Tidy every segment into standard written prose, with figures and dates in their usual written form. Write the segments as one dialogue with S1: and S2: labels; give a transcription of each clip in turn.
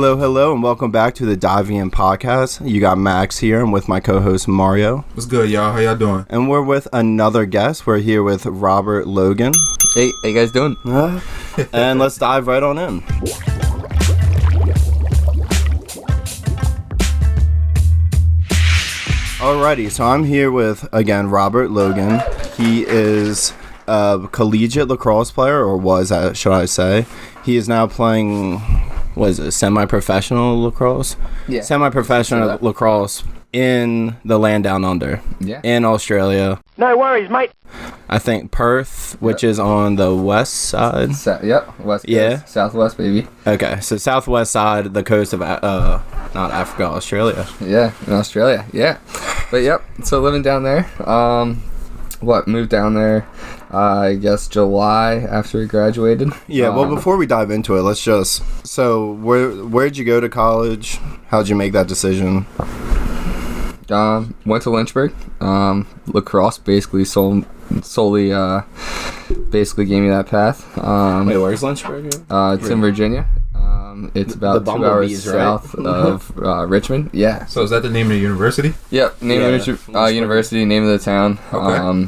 S1: Hello, and welcome back to the Diving In podcast. You got Max here. I'm with my co-host Mario.
S2: What's good, y'all? How y'all doing?
S1: And we're with another guest. We're here with Robert Logan.
S3: Hey, how you guys doing?
S1: And let's dive right on in. Alrighty, so I'm here with, again, Robert Logan. He is a collegiate lacrosse player, or was, should I say. He is now playing, what is it, semi-professional lacrosse?
S3: Yeah.
S1: Semi-professional lacrosse in the land down under.
S3: Yeah.
S1: In Australia.
S4: No worries, mate.
S1: I think Perth, which is on the west side.
S3: West coast.
S1: Yeah.
S3: Southwest, baby.
S1: Okay, so southwest side, the coast of, not Africa, Australia.
S3: Yeah, in Australia, yeah. But yep, so living down there. Moved down there, I guess July after we graduated.
S1: Yeah, well, before we dive into it, let's just, so where'd you go to college? How'd you make that decision?
S3: Went to Lynchburg. Lacrosse basically solely basically gave me that path.
S1: Wait, where's Lynchburg?
S3: It's in Virginia. It's about 2 hours south of Richmond. Yeah.
S2: So is that the name of the university?
S3: Yep. Name of the university, name of the town.
S2: Okay.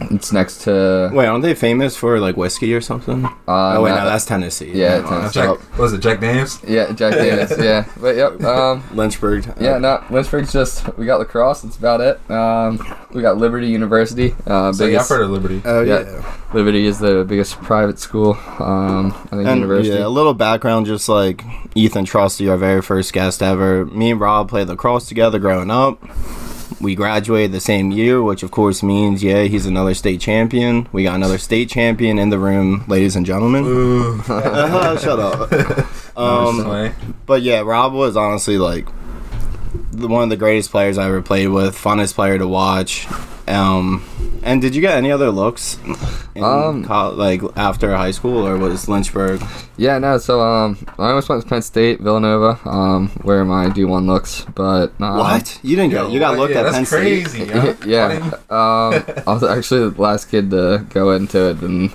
S3: It's next to...
S1: Wait, aren't they famous for, like, whiskey or something?
S3: no,
S1: that's Tennessee.
S3: Yeah, Tennessee.
S2: Was it Jack Daniels?
S3: Yeah, Jack Daniels, yeah. But, yep.
S1: Lynchburg.
S3: Lynchburg's just... We got lacrosse, that's about it. We got Liberty University.
S2: I've heard of Liberty.
S1: Oh, yeah.
S3: Liberty is the biggest private school, I think, university.
S1: Yeah, a little background, just like Ethan Trusty, our very first guest ever. Me and Rob played lacrosse together growing up. We graduated the same year, which of course means, he's another state champion. We got another state champion in the room, ladies and gentlemen.
S2: Ooh.
S1: Shut up. But yeah, Rob was honestly like one of the greatest players I ever played with, funnest player to watch. And did you get any other looks in like after high school, or was Lynchburg?
S3: Yeah, no. So I almost went to Penn State, Villanova, where my D1 looks, but
S1: what? You didn't go? You got looked at Penn State?
S2: That's crazy.
S3: Yeah. I was actually the last kid to go into it, and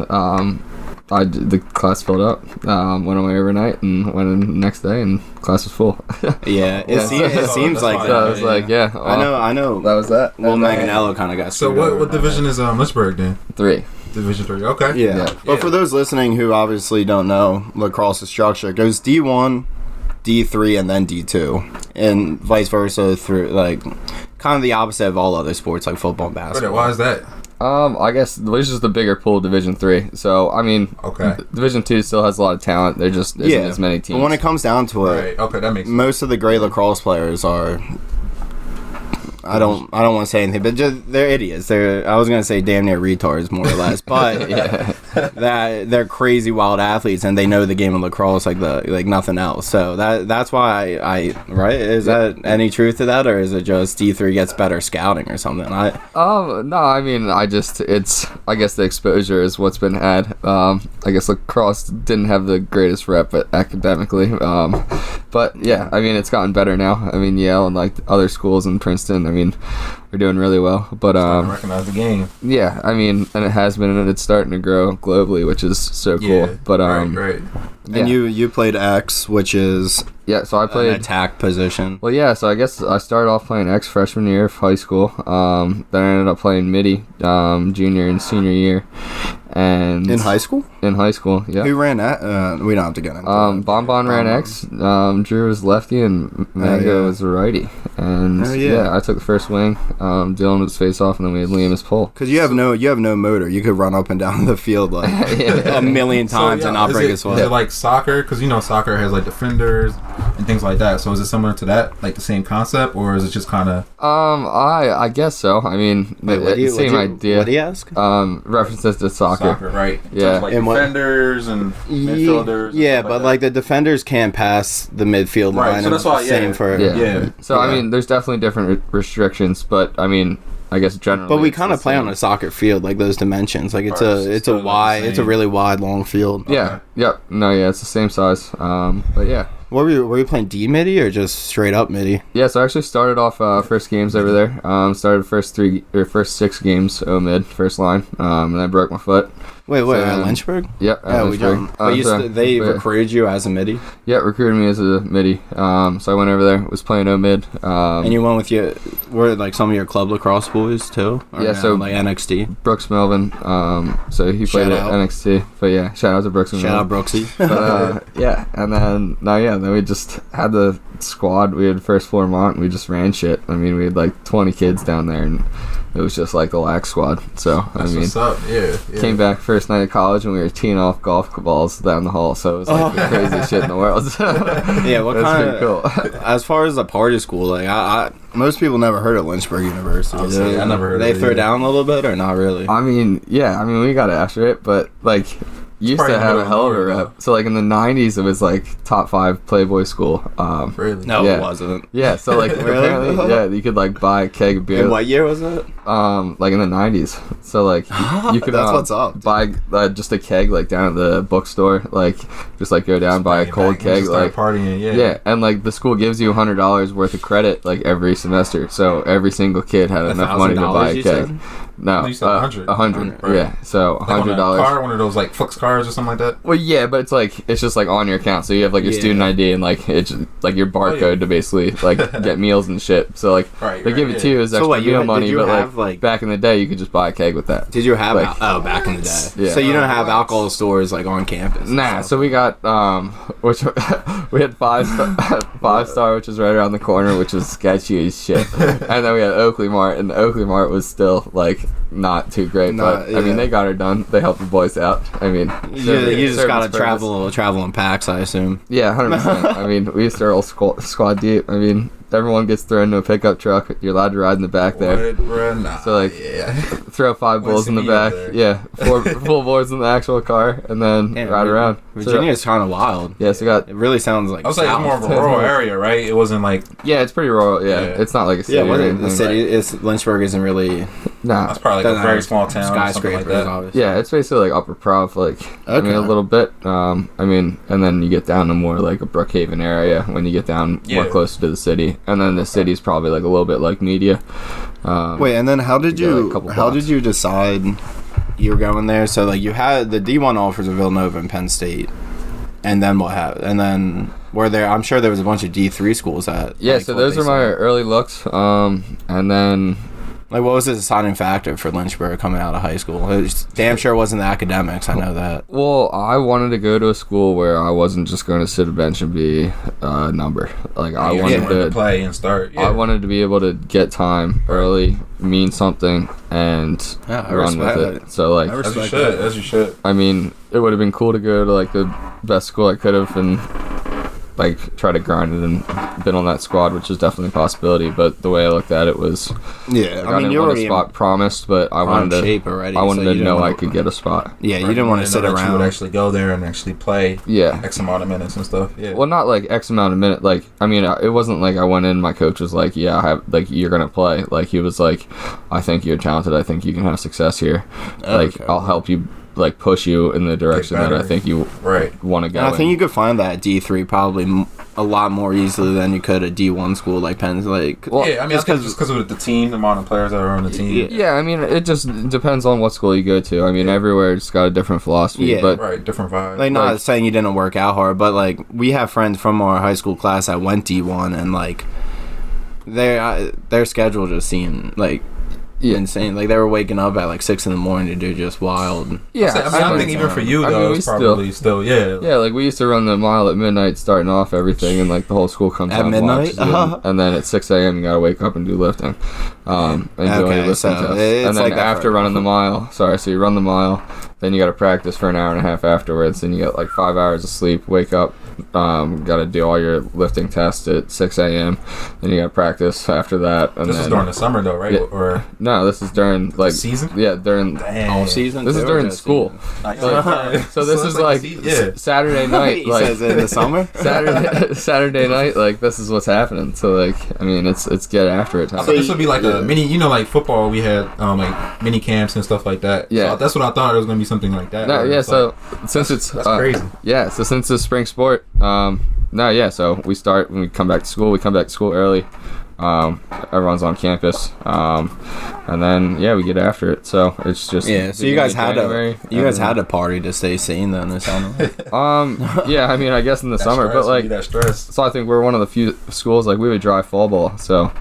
S3: the class filled up. Went on my overnight and went in the next day, and class was full.
S1: Yeah, it seems like that.
S3: So I was like, yeah.
S1: I know.
S3: That was that.
S1: Well, Manganello kind of got.
S2: So what division is Lynchburg then?
S3: 3.
S2: Division 3. Okay.
S1: Yeah. But for those listening who obviously don't know lacrosse's structure, it goes D1, D3, and then D2, and vice versa through like kind of the opposite of all other sports like football and basketball.
S2: Why is that?
S3: I guess this is the bigger pool, Division 3. So, I mean, Division 2 still has a lot of talent. There just isn't as many teams.
S1: But when it comes down to it,
S2: that makes sense.
S1: Most of the great lacrosse players are... I don't want to say anything, but just they're idiots. I was gonna say damn near retards, more or less, but that they're crazy wild athletes and they know the game of lacrosse like nothing else. So that's why I right? Is that any truth to that, or is it just D3 gets better scouting or something?
S3: No, I mean I guess the exposure is what's been had. I guess lacrosse didn't have the greatest rep academically, but yeah, I mean it's gotten better now. I mean Yale and like other schools in Princeton. I mean, we're doing really well, but
S2: recognize the game.
S3: Yeah, I mean, and it has been, and it's starting to grow globally, which is so cool.
S2: Yeah,
S3: but
S2: right.
S1: And you played X, which is
S3: so I played
S1: an attack position.
S3: Well, yeah, so I guess I started off playing X freshman year of high school. Then I ended up playing midi junior and senior year. And
S1: in high school?
S3: In high school, yeah.
S1: Who ran that? We don't have to get into that.
S3: Bonbon ran X. Drew was lefty, and Mango was a righty. And I took the first wing. Dylan was face off, and then we had Liam as pull.
S1: Because you have no motor. You could run up and down the field like a million times and not break a sweat.
S2: Is it like soccer? Because soccer has like defenders and things like that. So is it similar to that, like the same concept, or is it just kind of?
S3: I guess so. I mean, same idea.
S1: What do you ask?
S3: References to soccer.
S2: Soccer, right?
S3: Yeah,
S2: like defenders and midfielders.
S1: Yeah, but like the defenders can't pass the midfield line.
S2: So that's why.
S1: Same for
S3: So I mean, there's definitely different restrictions, but I mean, I guess generally.
S1: But we kind of play on a soccer field, like those dimensions. Like it's a really wide, long field.
S3: Yeah. Yep. No. Yeah. It's the same size. But yeah.
S1: Were you playing D midi or just straight up midi?
S3: Yeah, so I actually started off first games over there. Started first 6 games mid, first line, and I broke my foot.
S1: Wait, at Lynchburg?
S3: Yep.
S1: Yeah, we don't. But they recruited you as a midi?
S3: Yeah, recruited me as a midi. So I went over there, was playing mid.
S1: And you went with were like some of your club lacrosse boys too? Or
S3: yeah, so
S1: like NXT.
S3: Brooks Melvin. So he played at NXT. But yeah, shout out to Brooks and
S1: Shout
S3: Melvin.
S1: out Brooksy.
S3: But yeah, and then we just had the squad. We had first floor Mont, and we just ran shit. I mean, we had like 20 kids down there, and it was just like the lax squad. So
S2: That's what's up. Yeah.
S3: Came back first night of college, and we were teeing off golf balls down the hall. So it was like the craziest shit in the world.
S1: Yeah, what kind of
S3: cool.
S1: As far as the party school, like I most people never heard of Lynchburg University.
S2: I never heard.
S1: They
S2: of it
S1: throw
S2: either.
S1: down a little bit or not really?
S3: I mean, yeah. I mean, we got after it, but like. Used to have a hell of a rep. So like in the 90s, it was like top 5 Playboy school.
S2: Really?
S1: No,
S3: yeah.
S1: it wasn't.
S3: Yeah, so like apparently, yeah, you could like buy a keg of beer.
S1: And what year was it?
S3: Like in the 90s. So like you could
S1: That's what's up.
S3: buy just a keg like down at the bookstore, like just like go down buy a cold keg, like
S2: partying.
S3: yeah, and like the school gives you $100 worth of credit like every semester. So every single kid had enough money to buy a keg. No,
S2: you said 100.
S3: 100.
S2: Right.
S3: Yeah, so $100.
S2: Car, one of those like Flux cars or something like that.
S3: Well, yeah, but it's just like on your account, so you have like your student ID and like it's just, like your barcode to basically like get meals and shit. So like they give it to you as extra meal money, but like back in the day you could just buy a keg with that.
S1: Did you have back in the day?
S3: Yeah.
S1: So you don't have alcohol stores like on campus?
S3: Nah. So we got which we had 5-star, which is right around the corner, which was sketchy as shit, and then we had Oakley Mart, and Oakley Mart was still like not too great, but I mean they got her done. They helped the boys out. I mean,
S1: you just gotta travel in packs, I assume.
S3: Yeah, 100%. I mean, we used to roll squad deep. I mean, everyone gets thrown into a pickup truck. You're allowed to ride in the back there. So like, throw 5 bulls in the back. Yeah, 4 full boards in the actual car, and then ride around.
S1: Virginia is kind of wild.
S3: Yeah, so
S1: it really sounds like.
S2: I was like, it's more of a rural area, right? It wasn't like.
S3: Yeah, it's pretty rural. Yeah, it's not like a city.
S1: Yeah, the city Lynchburg isn't really.
S3: Nah,
S2: it's probably like a very small town,
S1: skyscrapers,
S2: like that.
S1: Obviously.
S3: Yeah, it's basically like Upper Prov, like I mean a little bit. I mean, and then you get down to more like a Brookhaven area when you get down more closer to the city, and then the city's probably like a little bit like Media.
S1: Wait, and then how did you decide you were going there? So like you had the D1 offers of Villanova and Penn State, and then what happened? And then were there? I'm sure there was a bunch of D3 schools at.
S3: Yeah, so those are my early looks, and then.
S1: Like, what was the deciding factor for Lynchburg coming out of high school? It damn sure wasn't the academics. I know that.
S3: Well, I wanted to go to a school where I wasn't just going to sit a bench and be a number. Like, I wanted to
S2: play and start. Yeah.
S3: I wanted to be able to get time early, mean something, and run with it. So, like,
S2: as you should.
S3: I mean, it would have been cool to go to like the best school I could have and like try to grind it and been on that squad, which is definitely a possibility. But the way I looked at it was,
S1: I mean,
S3: didn't want a spot promised, but I wanted to know I could get a spot.
S1: Yeah, you didn't want to sit around.
S2: You would actually go there and actually play.
S3: Yeah,
S2: X amount of minutes and stuff. Yeah.
S3: Well, not like X amount of minutes. Like, I mean, it wasn't like I went in. My coach was like, "Yeah, I have like you're gonna play." Like he was like, "I think you're talented. I think you can have success here. Like I'll help you." Like push you in the direction that I think you want to go.
S1: And I think you could find that at D3 probably a lot more easily than you could at D1 school like Penn's. Like,
S2: well, yeah, I mean, just because of the team, the amount of players that are on the team.
S3: Yeah, I mean, it just depends on what school you go to. I mean, everywhere's got a different philosophy.
S1: Yeah,
S3: but
S2: different vibe.
S1: Like, not saying you didn't work out hard, but like we have friends from our high school class that went D1, and like their schedule just seemed like. Insane. Like they were waking up at like 6 a.m. to do just wild.
S3: Yeah,
S2: I think even for you though, it's probably still
S3: Yeah, like we used to run the mile at midnight, starting off everything, and like the whole school comes
S1: at
S3: out
S1: midnight,
S3: and then at 6 a.m. you gotta wake up and do lifting, and do any lifting tests. And then like after running the mile, so you run the mile, then you gotta practice for an hour and a half afterwards, and you get like 5 hours of sleep. Wake up, gotta do all your lifting tests at 6 a.m. Then you gotta practice after that. And
S2: this is during the summer though, right?
S3: Yeah.
S2: Or
S3: No, this is during like
S2: season.
S3: Yeah, during
S1: All season.
S3: This is
S1: too, or
S3: during
S1: just
S3: school.
S1: season?
S3: So this is like Saturday night.
S1: He
S3: Like
S1: says in the summer.
S3: Saturday night. Like this is what's happening. So like I mean it's get after it.
S2: I thought this would be like a mini, like football. We had like mini camps and stuff like that.
S3: Yeah,
S2: so that's what I thought it was gonna be something like that.
S3: No, yeah. So
S2: like,
S3: since it's
S2: that's crazy.
S3: Yeah. So since it's spring sport, no, yeah. So we start when we come back to school. We come back to school early. Everyone's on campus, and then we get after it. So it's just
S1: So you guys had a party to stay sane then, it sounded like.
S3: Yeah. I mean, I guess in the summer, but like
S2: that stress.
S3: So I think we're one of the few schools like we would dry fall ball. So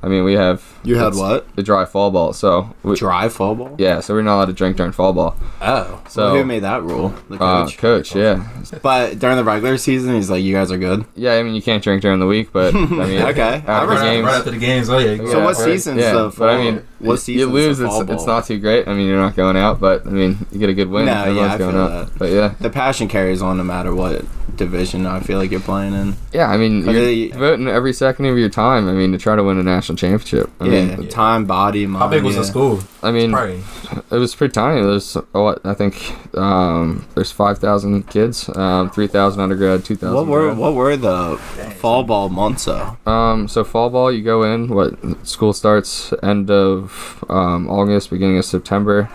S3: I mean, we have.
S1: You had what?
S3: The dry fall ball. So
S1: dry fall ball?
S3: Yeah. So we're not allowed to drink during fall ball.
S1: Oh.
S3: So
S1: who made that rule? The coach.
S3: Coach. Yeah.
S1: But during the regular season, he's like, "You guys are good."
S3: Yeah. I mean, you can't drink during the week, but I mean,
S1: okay.
S3: After the games.
S2: Right after the games. Oh yeah.
S1: So what season's the fall?
S3: But I mean,
S1: what season?
S3: You lose, it's not too great. I mean, you're not going out, but I mean, you get a good win.
S1: No,
S3: Everyone's
S1: I
S3: going
S1: feel
S3: out.
S1: that.
S3: But yeah,
S1: the passion carries on no matter what division I feel like you're playing in.
S3: Yeah, I mean, you're devoting every second of your time. I mean, to try to win a national championship. I mean,
S1: time, body, mind.
S2: How big was the school?
S3: I mean, it was pretty tiny. There's I think there's 5,000 kids, 3,000 undergrad, 2,000.
S1: What were the fall ball months though?
S3: So fall ball, you go in. School starts end of August, beginning of September.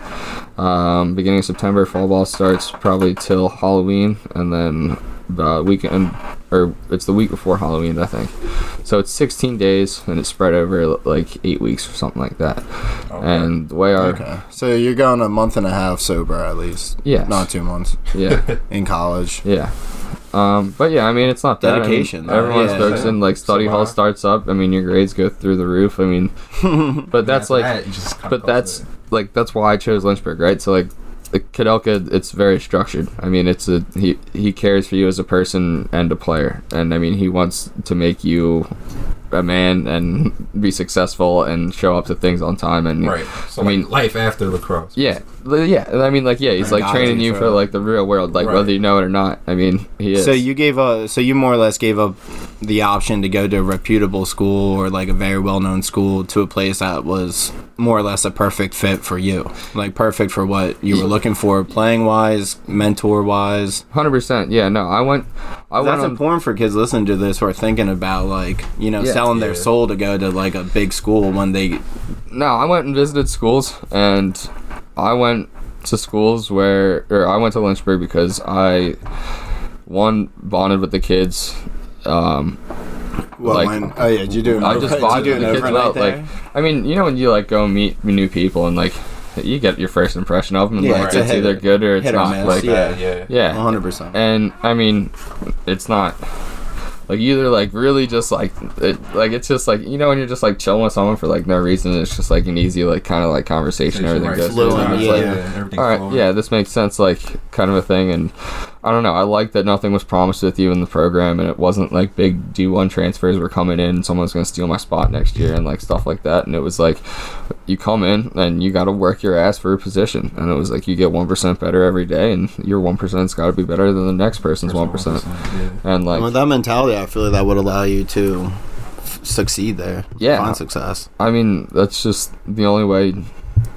S3: Beginning of September, fall ball starts probably till Halloween, and then the weekend, or it's the week before Halloween, I think. So it's 16 days, and it's spread over like 8 weeks or something like that. Okay. And the way
S1: so you're going a month and a half sober at least.
S3: Yeah.
S1: Not 2 months.
S3: Yeah.
S1: In college.
S3: Yeah. But yeah, I mean, it's not
S1: dedication.
S3: I mean, everyone's focusing. Like study hall starts up. I mean, your grades go through the roof. I mean, but that's that's why I chose Lynchburg, right? So like Kudelka, it's very structured. I mean, he cares for you as a person and a player, and I mean, he wants to make you a man and be successful and show up to things on time. And
S2: right. So I mean, life after lacrosse.
S3: Yeah. And I mean, like, yeah, he's like training you for like the real world, like whether you know it or not. I mean, he is.
S1: So you more or less gave up the option to go to a reputable school or like a very well-known school to a place that was more or less a perfect fit for you, like perfect for what you were looking for, playing wise, mentor wise.
S3: 100%. Yeah. No, I went.
S1: That's important for kids listening to this who are thinking about like selling their soul to go to like a big school when they.
S3: No, I went and visited schools, and I went to schools I went to Lynchburg because I bonded with the kids.
S1: Did you do an
S3: I just bonded with the kids well. Like, I mean, when you like go meet new people and like you get your first impression of them, and like it's either good or it's not. Like, yeah,
S1: 100%.
S3: And I mean, it's not. Like, you either, like, really just, like, it's just, like, when you're just, like, chilling with someone for, like, no reason, it's just, like, an easy, like, kind of, like, conversation, everything goes through. All right, yeah, this makes sense, like, kind of a thing, and I don't know, I like that nothing was promised with you in the program, and it wasn't, like, big D1 transfers were coming in, and someone's going to steal my spot next year, and, like, stuff like that, and it was, like, you come in, and you got to work your ass for a position, and it was, like, you get 1% better every day, and your 1%'s got to be better than the next person's 1%. And, like...
S1: With that mentality, I feel like that would allow you to succeed there.
S3: Yeah.
S1: Find success.
S3: I mean, that's just the only way.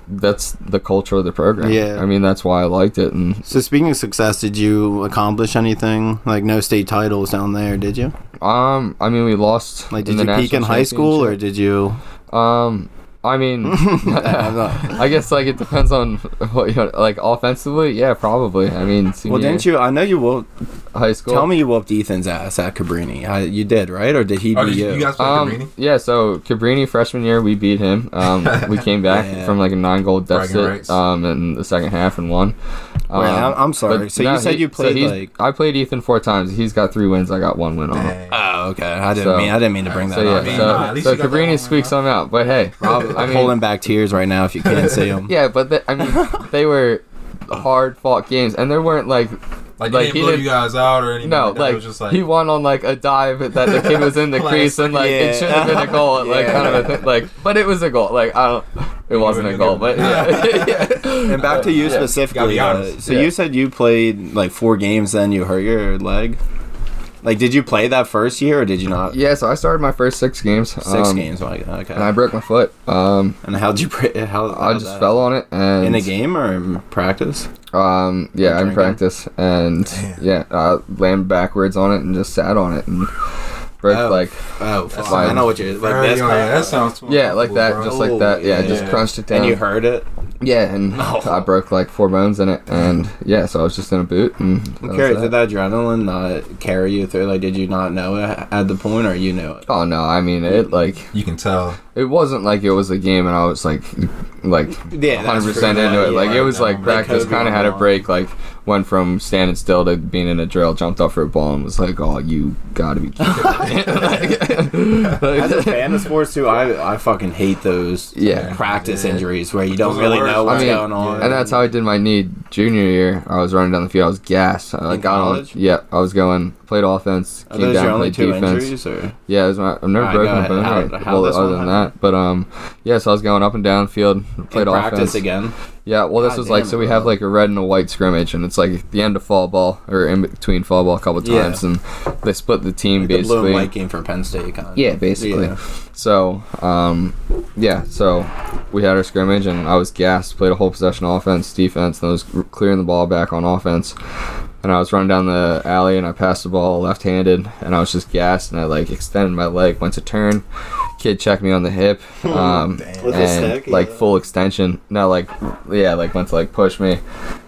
S3: That's the culture of the program.
S1: Yeah.
S3: I mean, that's why I liked it. And
S1: so, speaking of success, did you accomplish anything? Like, no state titles down there, did you?
S3: I mean, we lost.
S1: Like, did you peak in high school, or did you?
S3: I mean, I guess, like, it depends on what, like, offensively, yeah, probably. I mean,
S1: well, didn't you? I know you whooped
S3: high school.
S1: Tell me you whooped Ethan's ass at Cabrini. You did, right? Or did he beat you?
S2: You guys play Cabrini?
S3: Yeah, so Cabrini freshman year, we beat him. We came back from, like, a 9-goal deficit in the second half and won.
S1: Wait, I'm sorry. So you said you played,
S3: I played Ethan 4 times. He's got 3 wins. I got 1 win on him.
S1: Oh, okay. I didn't mean to bring that up.
S3: So Cabrini squeaked some out, but hey.
S1: I'm holding back tears right now if you can't see them.
S3: Yeah, but they were hard fought games, and there weren't like
S2: he didn't blow you guys out or anything.
S3: No,
S2: like, it was just like
S3: he won on like a dive that the kid was in the crease, and like it should have been a goal, like kind of a thing, like, but it was a goal. Like it wasn't a goal, but yeah.
S1: And back to you specifically. So you said you played like 4 games, then you hurt your leg. Like, did you play that first year or did you not?
S3: Yeah, so I started my first 6 games.
S1: 6 games, like, okay.
S3: And I broke my foot.
S1: And how'd you break?
S3: I just fell on it. And
S1: in a game or in practice?
S3: Yeah, in practice. And I landed backwards on it and just sat on it and broke
S1: fuck. I know what you're like.
S2: That sounds
S3: like that,
S2: bro.
S3: just like that. Yeah, just crunched it down.
S1: And you heard it?
S3: Yeah, and I broke like 4 bones in it, and so I was just in a boot. And
S1: I'm curious, did that adrenaline not carry you through? Like, did you not know it at the point, or you knew it?
S3: Oh no, I mean it. Like
S2: you can tell.
S3: It wasn't like it was a game, and I was like 100% into it. Like it was like practice. Kind of had a break. Like went from standing still to being in a drill. Jumped up for a ball and was like, "Oh, you gotta be kidding me."
S1: As a fan of sports too, I fucking hate those practice injuries where you don't really know what's going on.
S3: And that's how I did my knee junior year. I was running down the field. I was gassed. I got on. Yeah, I was played offense.
S1: Are those your only
S3: played
S1: 2
S3: defense.
S1: injuries? Or?
S3: Yeah, it was I've never broken a bone. Well, other than that, but so I was going up and down the field. Played offense.
S1: Practice again.
S3: Yeah, well, this was like, so we have like a red and a white scrimmage, and it's like the end of fall ball, or in between fall ball a couple times, and they split the team like basically.
S1: The blue and white game for Penn State, kind of.
S3: Yeah, basically. Yeah. So, so we had our scrimmage, and I was gassed, played a whole possession offense, defense, and I was clearing the ball back on offense. And I was running down the alley, and I passed the ball left-handed, and I was just gassed, and I like extended my leg, went to turn. Kid checked me on the hip, and like full extension. No, like went to like push me,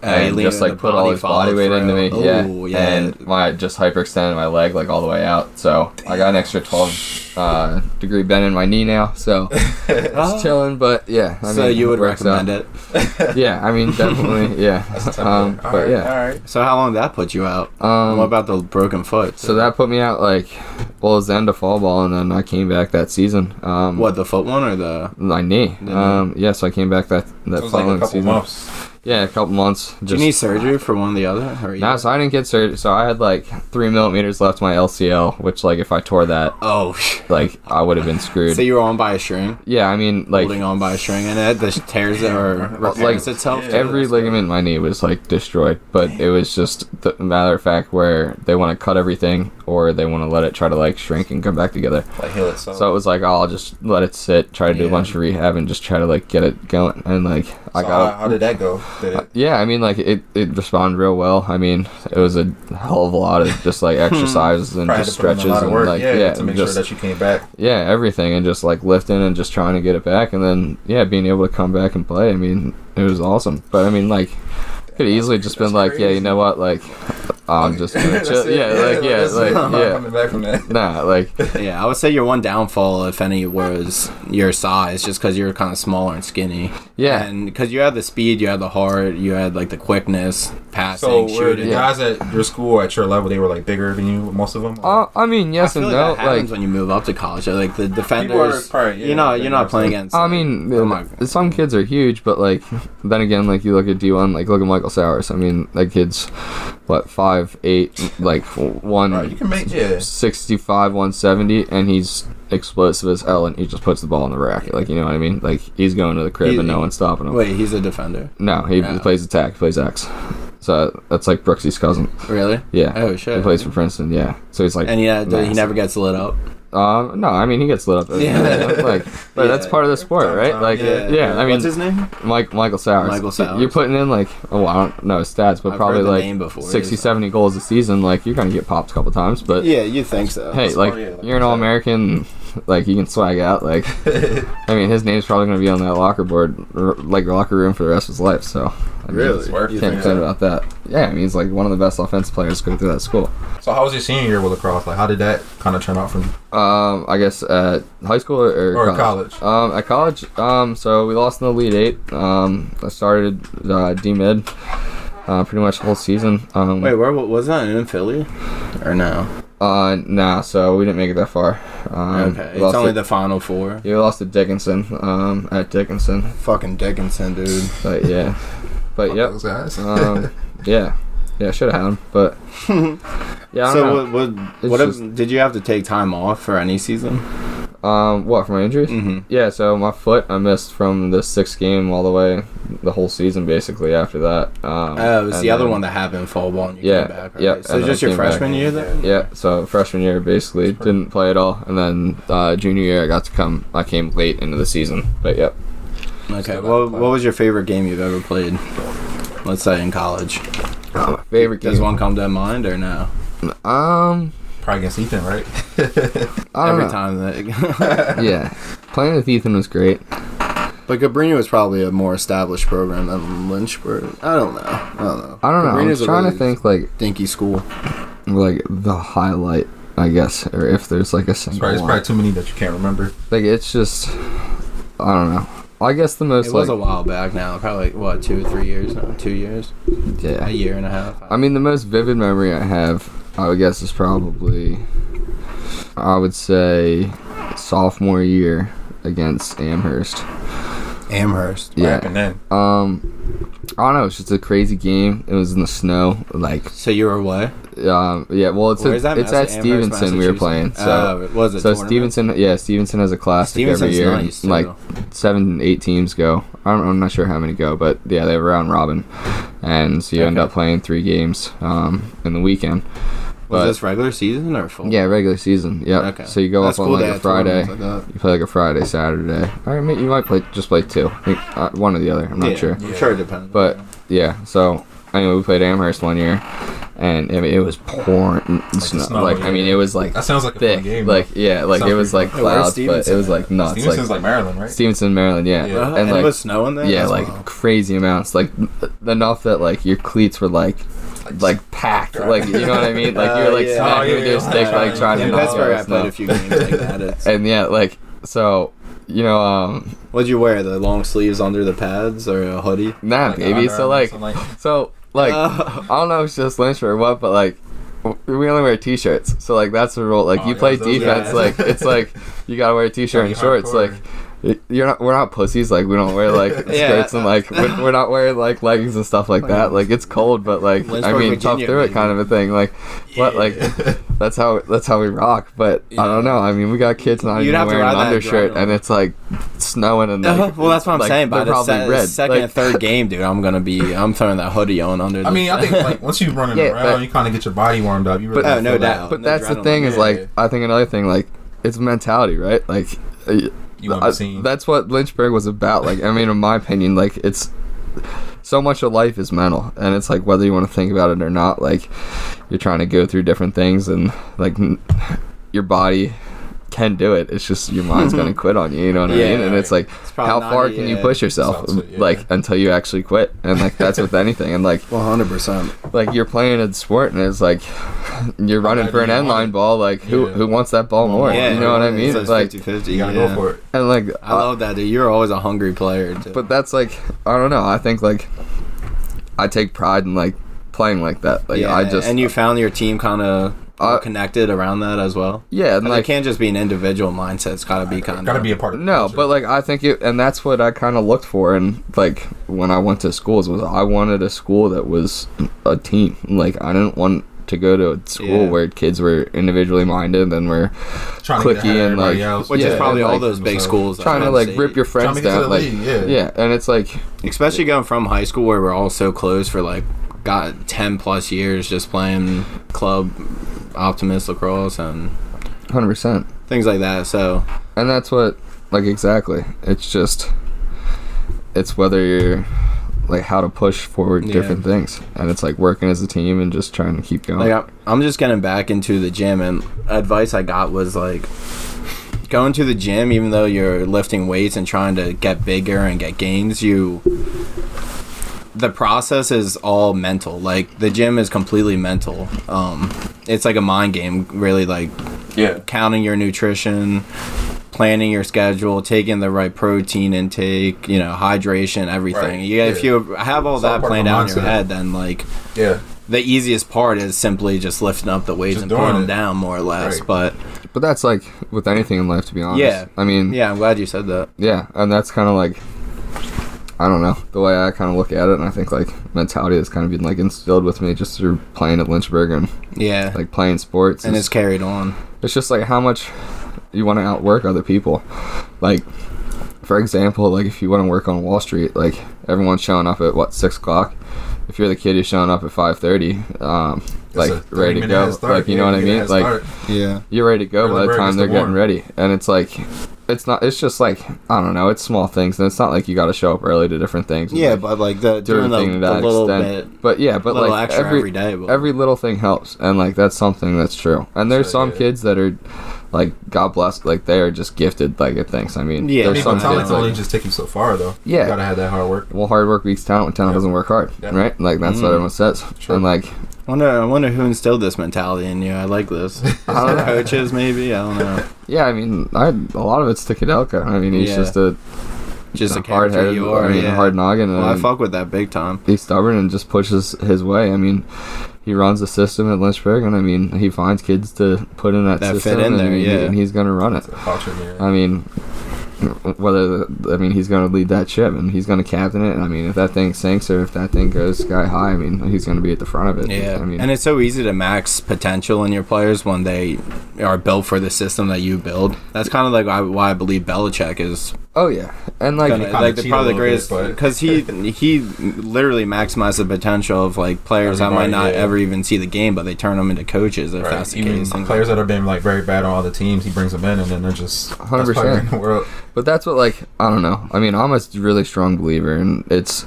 S3: and just like put all his body weight into me. Ooh, and I just hyperextended my leg like all the way out. So I got an extra 12 degree bend in my knee now. So it's chilling, but yeah. I mean,
S1: you would recommend it?
S3: Yeah, I mean definitely, yeah. But yeah.
S1: All right. So how long did that put you out? What about the broken foot?
S3: So that put me out like, it was the end of fall ball, and then I came back that season.
S1: What, the foot one or
S3: my knee? So I came back that following season.
S2: Months.
S3: Yeah, a couple months.
S1: Did you need surgery for one or the other?
S3: No, so I didn't get surgery. So I had like 3 millimeters left my LCL, which like if I tore that, like I would have been screwed.
S1: So you were on by a string?
S3: Yeah, I mean like
S1: holding on by a string, and it tears it or repairs itself.
S3: Every ligament in my knee was like destroyed, but it was just the matter of fact where they want to cut everything or they want to let it try to like shrink and come back together.
S2: Like heal itself.
S3: So it was like, I'll just let it sit, try to do a bunch of rehab, and just try to like get it going. And like
S2: how did that go?
S3: Yeah, I mean, like it responded real well. I mean, it was a hell of a lot of just like exercises and just stretches and like
S2: to make sure that you came back.
S3: Yeah, everything, and just like lifting and just trying to get it back, and then being able to come back and play. I mean, it was awesome. But I mean, like, could easily just been like, you know what, like, I'm just gonna chill.
S2: Coming back from that.
S3: Nah, like.
S1: Yeah, I would say your one downfall, if any, was your size, just because you were kind of smaller and skinny.
S3: Yeah.
S1: And because you had the speed, you had the heart, you had like the quickness, passing,
S2: shooting. So were the guys at your school, at your level, they were like bigger than you, most of them?
S3: I mean, yes and no.
S1: That happens when you move up to college. Like the defenders, you're not playing against.
S3: I mean, some kids are huge, but like then again, like you look at D1, like look at Michael Sowers. I mean, that kid's what 5'8", like 165, 170, and he's explosive as hell, and he just puts the ball in the racket. Like, you know what I mean? Like he's going to the crib and no one's stopping him.
S1: Wait, he's a defender?
S3: No, he plays attack, plays X. So that's like Brooksy's cousin.
S1: Really?
S3: Yeah.
S1: Oh shit.
S3: He plays for Princeton. Yeah. So he's like.
S1: And he never gets lit up.
S3: No, I mean he gets lit up. But that's part of the sport, right? Like, I mean,
S1: what's his name?
S3: Michael Sowers.
S1: Michael Sowers.
S3: You're putting in like, I don't know his stats, but probably like 60, 70 goals a season. Like, you're gonna get popped a couple times, but
S1: yeah, you think so?
S3: Hey, like you're an All-American. Like, you can swag out. Like, I mean, his name's probably gonna be on that locker room for the rest of his life. So. I mean,
S1: really?
S3: Can't complain about that. Yeah, I mean, he's like one of the best offensive players going through that school.
S2: So how was your senior year with lacrosse? Like, how did that kind of turn out for you?
S3: I guess at high school or
S2: college?
S3: At college, so we lost in the Elite Eight. I started D-Mid pretty much the whole season.
S1: Wait, where was that, in Philly? Or no?
S3: Nah, so we didn't make it that far.
S1: Okay, it's only the Final Four.
S3: Yeah, we lost to Dickinson, at Dickinson.
S1: Fucking Dickinson, dude.
S3: But yeah. But yep.
S2: Those guys.
S3: Yeah, should have had him, but yeah.
S1: So what did you have to take time off for any season?
S3: What, for my injuries?
S1: Mm-hmm.
S3: Yeah, so my foot, I missed from the 6th game all the way, the whole season basically after that.
S1: It was the other one that happened fall ball and you came back, right?
S3: Yeah.
S1: So just your freshman year then?
S3: Yeah, so freshman year basically didn't play at all, and then junior year I came late into the season, but yep.
S1: Okay, well, what was your favorite game you've ever played? Let's say in college.
S3: Favorite game?
S1: Does one come to mind or no?
S2: Probably against Ethan, right?
S1: Every time that.
S3: Yeah, playing with Ethan was great.
S1: But Cabrini was probably a more established program than Lynchburg. I don't know.
S3: I was trying to think like
S1: dinky school.
S3: Like the highlight, I guess, or if there's like a single
S2: There's
S3: one.
S2: probably too many that you can't remember.
S3: Like it's just, I don't know. I guess the most
S1: It was a while back now. Probably what 2 or 3 years now. 2 years.
S3: Yeah.
S1: A year and a half.
S3: I mean, the most vivid memory I have, I would guess, is probably, I would say, sophomore year against Amherst.
S1: Amherst.
S2: What
S3: Yeah.
S2: happened then?
S3: I don't know. It's just a crazy game. It was in the snow. Like,
S1: So you were away?
S3: yeah. Well, it's
S1: Where's that?
S3: it's at
S1: Amherst,
S3: Stevenson. We were playing. So,
S1: was it?
S3: so
S1: tournament?
S3: Stevenson has a classic every
S1: Stevenson's
S3: year.
S1: nice, too.
S3: Like 7-8 teams go. I'm not sure how many go, but yeah, they have a round robin, and so you end up playing 3 games in the weekend.
S1: Was
S3: But
S1: this regular season or full?
S3: yeah, regular season. Yeah.
S1: Okay.
S3: So you go
S1: That's
S3: up on
S1: cool
S3: like
S1: they
S3: a
S1: have
S3: Friday.
S1: tournaments like
S3: You play like a Friday, Saturday. Or you might just play 2. I think, one or the other. I'm not sure.
S1: I'm sure it depends.
S3: But yeah, so anyway, we played Amherst one year, and I mean it was pouring snow.
S2: snow,
S3: Like I mean it was like
S2: That sounds like a
S3: thick.
S2: fun game.
S3: Like yeah, like
S2: Sounds
S3: it was
S2: pretty
S3: like
S1: fun. Where's
S3: clouds, but it
S1: Stevenson
S3: was like nuts.
S2: Stevenson's
S3: Like
S2: like Maryland, right?
S3: Stevenson, Maryland, yeah,
S2: Yeah.
S3: and
S1: it
S3: like
S1: was snowing there?
S3: yeah,
S1: That's
S3: like
S1: wild.
S3: crazy amounts, like enough that like your cleats were like packed, like you know what I mean? Like you're like
S1: Yeah.
S3: smacking
S2: Oh,
S3: with your
S2: yeah.
S3: stick, like trying to
S1: In
S3: knock
S1: Pittsburgh, I
S3: out
S1: played
S3: snow.
S1: a few games like that. It's,
S3: And yeah, like so, you know,
S1: what'd you wear? The long sleeves under the pads or a hoodie?
S3: nah,
S2: Like
S3: baby.
S2: Under
S3: So
S2: Armour,
S3: like,
S2: something
S3: I don't know if it's just Lynchburg or what, but like we only wear t-shirts. So like that's the rule. Like
S2: Oh,
S3: you
S2: yeah,
S3: play
S2: those
S3: defense,
S2: guys.
S3: like it's like you gotta wear a t-shirt and
S2: Gotta be
S3: shorts.
S2: hardcore.
S3: Like we're not pussies. Like we don't wear like
S1: Yeah.
S3: skirts and like we're not wearing like leggings and stuff like that. Like it's cold, but like I
S1: Lynchburg,
S3: mean tough
S1: Virginia,
S3: through it
S1: baby.
S3: kind of a thing. Like but like that's how we rock. But I don't know. I mean we got kids not
S1: You'd
S3: even
S1: have to
S3: wearing an
S1: ride that
S3: undershirt
S1: adrenaline.
S3: and it's like snowing and like
S1: Well, that's what I'm
S3: like,
S1: saying. By
S3: they're
S1: the
S3: probably red.
S1: second
S3: Like-
S1: and third game, dude, I'm throwing that hoodie on under. The
S2: I mean, I think like once you're running
S3: Yeah,
S2: around,
S3: but-
S2: you kind of get your body warmed up. You really
S1: But- oh, no
S2: feel that.
S1: doubt.
S3: But
S1: The
S3: that's the
S1: adrenaline,
S3: thing is
S2: yeah.
S3: like I think another thing like it's mentality, right? Like
S2: You want to see.
S3: that's what Lynchburg was about. Like I mean, in my opinion, like it's so much of life is mental, and it's like whether you want to think about it or not. Like you're trying to go through different things, and like your body can do it. It's just your mind's gonna quit on you. You know what I
S1: Yeah,
S3: mean? And it's like
S1: probably
S3: how
S1: not
S3: far
S1: a,
S3: can you push yourself?
S2: Sounds it, yeah.
S3: Like until you actually quit, and like that's with anything. And like
S1: 100%.
S3: like you're playing a sport and it's like you're running
S2: bad
S3: for
S2: do
S3: an
S2: you
S3: end
S2: want
S3: line
S2: it?
S3: ball, like
S2: Yeah.
S3: who wants that ball more,
S1: Yeah,
S3: you know what I mean?
S1: So it's
S3: Like
S1: 50-50.
S2: You gotta
S1: yeah.
S2: go for it.
S3: and like
S1: I love that, dude. You're always a hungry player, too.
S3: but that's like I don't know, I think like I take pride in like playing like that, like
S1: yeah,
S3: I just
S1: and you found your team kind of connected around that as well.
S3: yeah, and
S1: Like,
S3: like
S1: it can't just be an individual mindset. It's got to be kind of.
S2: Got to be a part of the
S3: no,
S2: culture.
S3: but like I think it, and that's what I kind of looked for, and like when I went to schools was I wanted a school that was a team. Like I didn't want to go to a school
S1: Yeah.
S3: where kids were individually minded and were
S2: trying to get ahead
S3: cliquey
S2: of
S3: and like
S2: everybody else.
S1: Which
S3: yeah,
S1: is probably
S3: and,
S1: all
S3: like,
S1: those big
S2: so
S1: schools.
S3: trying to like rip your
S2: Trying
S3: friends
S2: to get to
S3: down,
S2: the
S3: like
S2: league,
S3: yeah, and it's like
S1: Especially going from high school where we're all so close for like, got 10 plus years just playing club Optimist lacrosse and
S3: 100%.
S1: things like that. So,
S3: And that's what, like, exactly. It's just, it's whether you're, like, how to push forward
S1: Yeah.
S3: different things. And it's, like, working as a team and just trying to keep going.
S1: like, I'm just getting back into the gym, and advice I got was like, going to the gym, even though you're lifting weights and trying to get bigger and get gains, the process is all mental. Like, the gym is completely mental. It's like a mind game, really, like counting your nutrition, planning your schedule, taking the right protein intake, hydration, everything.
S2: Right,
S1: If
S2: yeah.
S1: you have all
S2: It's all
S1: that
S2: part of
S1: planned
S2: the
S1: out in your
S2: mindset.
S1: head, then like
S2: Yeah.
S1: the easiest part is simply just lifting up the weights
S2: Just
S1: and
S2: doing
S1: putting them
S2: it.
S1: down, more or less.
S2: Right.
S3: But that's, like, with anything in life, to be honest.
S1: Yeah.
S3: I mean,
S1: Yeah, I'm glad you said that.
S3: yeah, and that's kind of like, I don't know, the way I kind of look at it, and I think like mentality has kind of been like instilled with me just through playing at Lynchburg and like playing sports,
S1: and it's carried on.
S3: It's just like how much you want to outwork other people. Like, for example, like if you want to work on Wall Street, like everyone's showing up at 6 o'clock. If you're the kid who's showing up at 5:30, like ready to go, like you know what I mean, like you're ready to go by the time they're getting ready, and it's like. It's just like, I don't know, it's small things, and it's not like you got to show up early to different things.
S1: Yeah,
S3: like,
S1: but like doing the little extent.
S3: Bit. But yeah, but like
S1: every day. But.
S3: Every little thing helps, and like that's something that's true. And there's some kids that are, like, God bless, like they are just gifted like at things. I mean,
S2: there's some talent only just take you so far though.
S3: Yeah.
S2: You gotta have that hard work.
S3: Well, hard work beats talent when talent doesn't work hard, right? Like that's what everyone says. Sure. And like,
S1: I wonder who instilled this mentality in you. I like this. Coaches, maybe. I don't know.
S3: Yeah, I mean, a lot of it's to Kudelka. I mean, he's just a hard-headed, hard noggin.
S1: Well, I fuck with that big time.
S3: He's stubborn and just pushes his way. I mean, he runs the system at Lynchburg, and I mean, he finds kids to put in that system,
S1: fit in there,
S3: and he's gonna run it. I mean. He's going to lead that ship, and he's going to captain it. And I mean, if that thing sinks or if that thing goes sky high, I mean, he's going to be at the front of it.
S1: Yeah,
S3: I mean,
S1: and it's so easy to max potential in your players when they are built for the system that you build. That's kind of like why I believe Belichick is.
S3: Oh yeah, and like
S1: probably the greatest because he literally maximized the potential of like players that might not ever even see the game, but they turn them into coaches if that's the case.
S2: Players that have been like very bad on other teams, he brings them in, and then they're just
S3: 100% in the world. But that's what, like, I don't know. I mean, I'm a really strong believer, and it's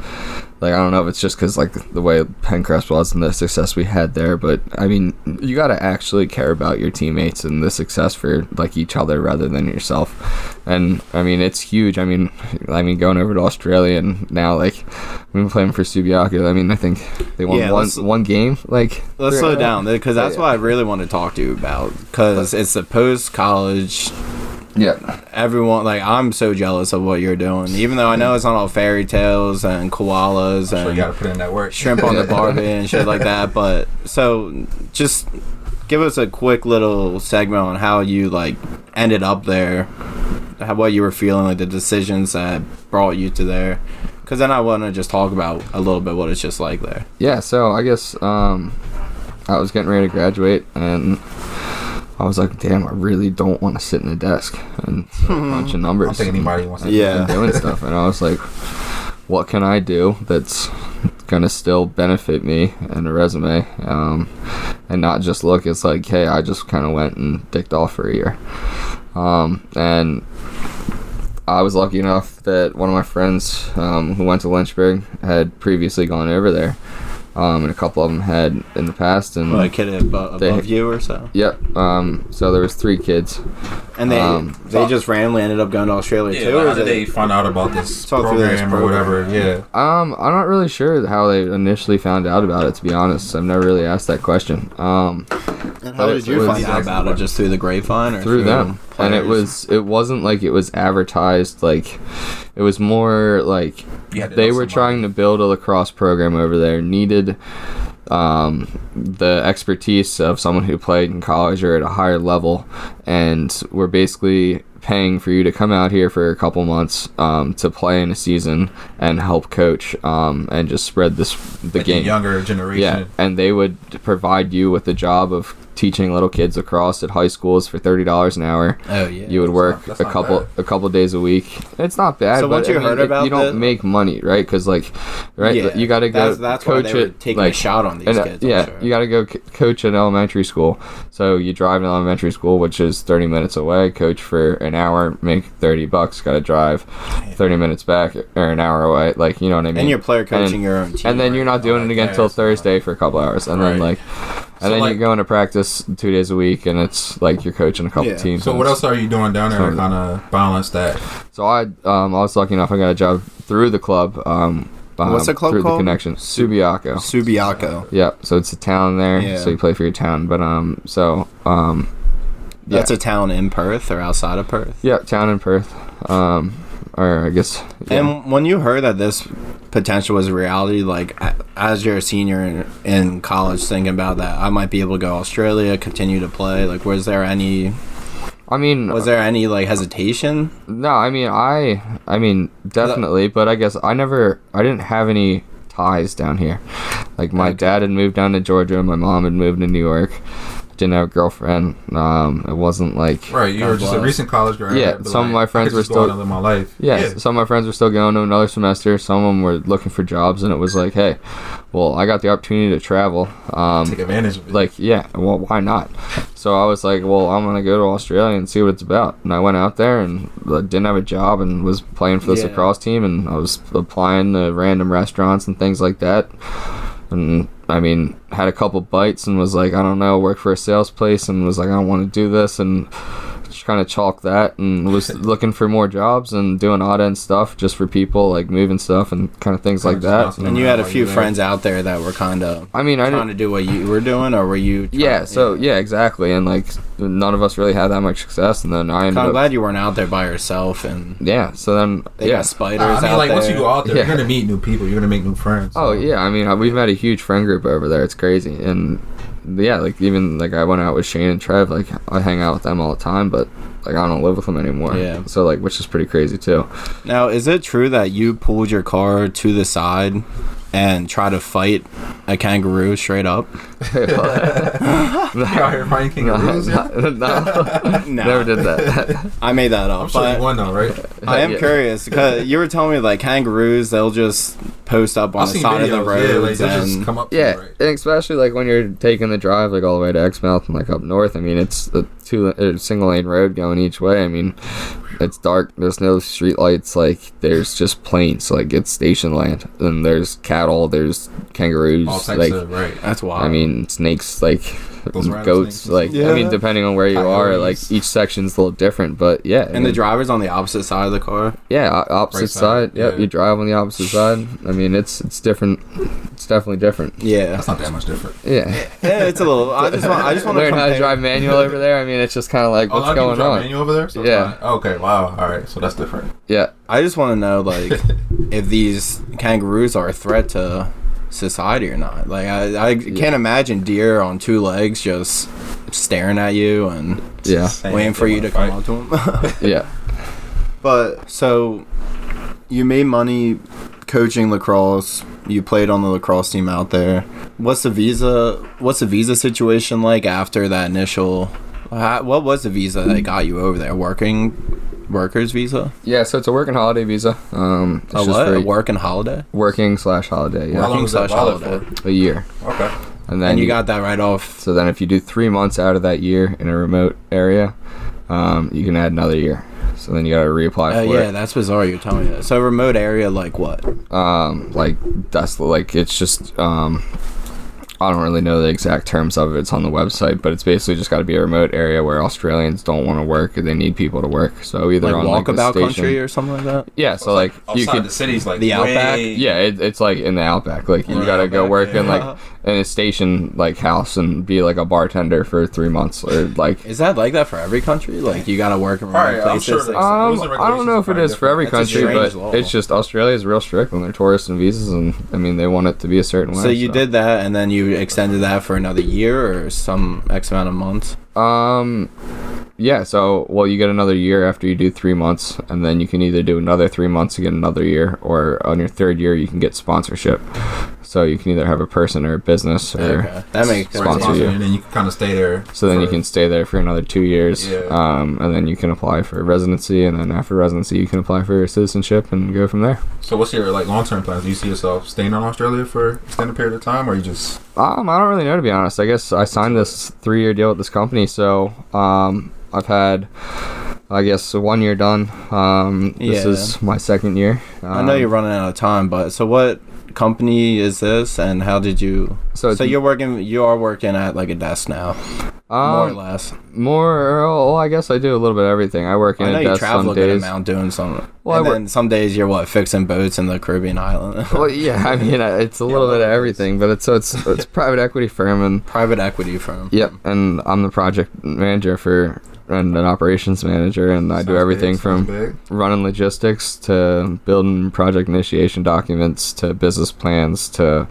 S3: like, I don't know if it's just because like the way Pencrest was and the success we had there, but I mean, you got to actually care about your teammates and the success for like each other rather than yourself. And I mean, it's huge. I mean, going over to Australia and now like we've been playing for Subiaco. I mean, I think they won one game. Like,
S1: let's slow down because that's what I really want to talk to you about because it's the post-college.
S3: Yeah,
S1: everyone, like, I'm so jealous of what you're doing, even though I know it's not all fairy tales and koalas and
S2: you gotta put in that work.
S1: Shrimp on the barbie and shit like that. But so just give us a quick little segment on how you like ended up there, what you were feeling, like the decisions that brought you to there, because then I want to just talk about a little bit what it's just like there.
S3: Yeah, so I guess I was getting ready to graduate and I was like, damn, I really don't want to sit in a desk and a bunch of numbers.
S2: I don't think anybody wants to
S3: doing stuff. And I was like, what can I do that's going to still benefit me and a resume and not just look, it's like, hey, I just kind of went and dicked off for a year. And I was lucky enough that one of my friends who went to Lynchburg had previously gone over there. And a couple of them had in the past, and
S1: a kid above you or so.
S3: Yep. So there was 3 kids,
S1: and they just randomly ended up going to Australia too.
S2: Or did they find out about this program or whatever? Yeah.
S3: I'm not really sure how they initially found out about it. To be honest, I've never really asked that question.
S1: And how did you find out about it? Just through the grapevine, or
S3: through them? And it wasn't like it was advertised. Like, it was more like they were trying to build a lacrosse program over there. Needed the expertise of someone who played in college or at a higher level, and we're basically paying for you to come out here for a couple months to play in a season and help coach and just spread the game.
S2: Younger generation.
S3: Yeah, and they would provide you with the job of teaching little kids lacrosse at high schools for $30 an hour.
S1: Oh yeah.
S3: You would work a couple days a week. It's not bad.
S1: So once you heard about
S3: you don't make money, right? Because you got to go.
S1: That's
S3: coach
S1: why they were taking a shot on these kids.
S3: Yeah,
S1: sure.
S3: You got to go coach at elementary school. So you drive to elementary school, which is 30 minutes away. Coach for an hour, make $30. Got to drive 30 minutes back or an hour away. Like, you know what I mean?
S1: And you're player coaching your own team.
S3: And then you're not doing it again until Thursday for a couple hours, and then you're going to practice 2 days a week, and it's like you're coaching a couple teams.
S2: So what else are you doing down there to kind of balance that?
S3: So I was lucky enough I got a job through the club.
S1: What's the club
S3: through
S1: called?
S3: The connection. Subiaco.
S1: Subiaco.
S3: Yeah, so it's a town there, so you play for your town. But
S1: That's a town in Perth or outside of Perth?
S3: Yeah, town in Perth. Or I guess. Yeah.
S1: And when you heard that this potential was a reality, like as you're a senior in college, thinking about that, I might be able to go to Australia, continue to play. Like, was there any
S3: I mean,
S1: Was there any like hesitation?
S3: no, I mean, definitely, but I guess I didn't have any ties down here. Like, my dad had moved down to Georgia, my mom had moved to New York. Didn't have a girlfriend. It wasn't like
S2: Right, you were just a recent college grad.
S3: Yeah,
S2: but
S3: some of my friends were still
S2: live my life.
S3: Yeah, some of my friends were still going to another semester. Some of them were looking for jobs, and it was like, hey, well, I got the opportunity to travel.
S2: Take advantage of it.
S3: Like, yeah, well, why not? So I was like, well, I'm gonna go to Australia and see what it's about. And I went out there and didn't have a job and was playing for this lacrosse team, and I was applying to random restaurants and things like that. And I mean, had a couple bites and was like, I don't know, worked for a sales place and was like, I don't want to do this, and just kind of chalked that and was looking for more jobs and doing odd end stuff just for people, like moving stuff and kind of things like that.
S1: And you had a few friends out there that were kind of trying to do what you were doing, or were you
S3: exactly, and like none of us really had that much success, and then
S1: I'm glad you weren't out there by yourself. And
S3: so then
S1: they got spiders
S2: I mean,
S1: out
S2: like
S1: there.
S2: once you go out there, you're gonna meet new people, you're gonna make new friends.
S3: Oh yeah, I mean, we've had a huge friend group over there. It's crazy. And yeah, like even like I went out with Shane and Trev, like I hang out with them all the time, but like I don't live with them anymore.
S1: Yeah.
S3: So like, which is pretty crazy too.
S1: Now, is it true that you pulled your car to the side and try to fight a kangaroo straight up?
S2: You out here fighting kangaroos?
S3: No, never did that.
S1: I made that up.
S2: I'm sure you won though, right?
S1: I am curious because you were telling me like kangaroos, they'll just post up on
S2: I've
S1: the
S2: seen
S1: side of the
S2: videos,
S1: road
S2: like, they'll just come up to you, right?
S3: And especially like when you're taking the drive like all the way to Exmouth and like up north. I mean, it's a single lane road going each way. I mean, it's dark. There's no street lights. Like there's just plains. Like it's station land, and there's cattle. There's kangaroos.
S2: All types
S3: like
S2: of, right.
S1: That's wild.
S3: I mean, snakes. Like
S2: Those
S3: goats.
S2: rattlesnakes.
S3: Like I mean, depending on where you are, like each section's a little different. But yeah.
S1: And the driver's on the opposite side of the car.
S3: Yeah, opposite
S2: Right
S3: side.
S2: side,
S3: Yep,
S2: yeah.
S3: you drive on the opposite side. I mean, it's different. It's definitely different.
S1: Yeah.
S2: That's not that much different.
S3: Yeah.
S1: Yeah, it's a little. I just want to
S3: Learn how to drive manual over there. I mean, it's just kind of like what's going on.
S2: Manual over there? So
S3: Yeah.
S2: Okay. Wow. All right. So that's different.
S3: Yeah.
S1: I just want to know like if these kangaroos are a threat to society or not. Like I can't imagine deer on two legs just staring at you and waiting for you to come up to them.
S3: Yeah.
S1: But so you made money coaching lacrosse. You played on the lacrosse team out there. What's the visa situation like after that initial? What was the visa that got you over there? Workers visa?
S3: Yeah, so it's a working holiday visa. It's
S1: A what? A working holiday?
S3: Working/holiday, yeah.
S2: How long was that valid
S1: Working/holiday.
S2: for?
S3: A year.
S2: Okay.
S3: And then
S1: And you got that right off.
S3: So then if you do 3 months out of that year in a remote area, you can add another year. So then you got to reapply for
S1: Yeah,
S3: it.
S1: that's bizarre. You're telling me that. So remote area, like what?
S3: Like that's like it's just I don't really know the exact terms of it. It's on the website, but it's basically just got to be a remote area where Australians don't want to work and they need people to work. So either
S1: Like
S3: on
S1: walkabout
S3: the station,
S1: country or something like that.
S3: Yeah, so like you
S2: outside
S3: could
S2: the cities, like
S1: The outback?
S3: yeah, it's like in the outback. Like you
S2: Right,
S3: gotta go
S2: outback,
S3: work in
S2: yeah.
S3: like in a station like house and be like a bartender for 3 months or like.
S1: Is that like that for every country? Like you gotta work in remote
S2: Alright, I'm
S1: places.
S2: sure
S1: like,
S2: rules and
S3: I don't know if it is for every
S1: That's a
S3: country, but
S1: strange law.
S3: it's just Australia's real strict on their tourists and visas, and I mean they want it to be a certain way.
S1: so you did that, and then you extended that for another year or some X amount of months.
S3: Yeah, so well you get another year after you do 3 months, and then you can either do another 3 months to get another year, or on your third year you can get sponsorship. So you can either have a person or a business or
S1: Okay. That makes sense.
S3: sponsor you.
S2: And then you can kind of stay there.
S3: So then you can stay there for another 2 years,
S2: Yeah.
S3: and then you can apply for residency, and then after residency you can apply for citizenship and go from there.
S2: So what's your like long-term plans? Do you see yourself staying in Australia for an extended period of time, or you just?
S3: I don't really know, to be honest. I guess I signed this 3-year deal with this company, so I've had, I guess, 1 year done. This is my second year.
S1: I know you're running out of time, but so what company is this, and how did you? So you are working at like a desk now, more or less.
S3: Well, I guess I do a little bit of everything. I work in
S1: I know
S3: a
S1: you
S3: desk
S1: travel
S3: some
S1: a good
S3: days.
S1: amount doing something.
S3: Well,
S1: And then some days you're fixing boats in the Caribbean island.
S3: Well, yeah, I mean it's a little bit of everything, but it's a private equity firm, and
S1: Private equity firm.
S3: yep, and I'm the project manager and an operations manager, and I do everything from running logistics to building project initiation documents to business plans to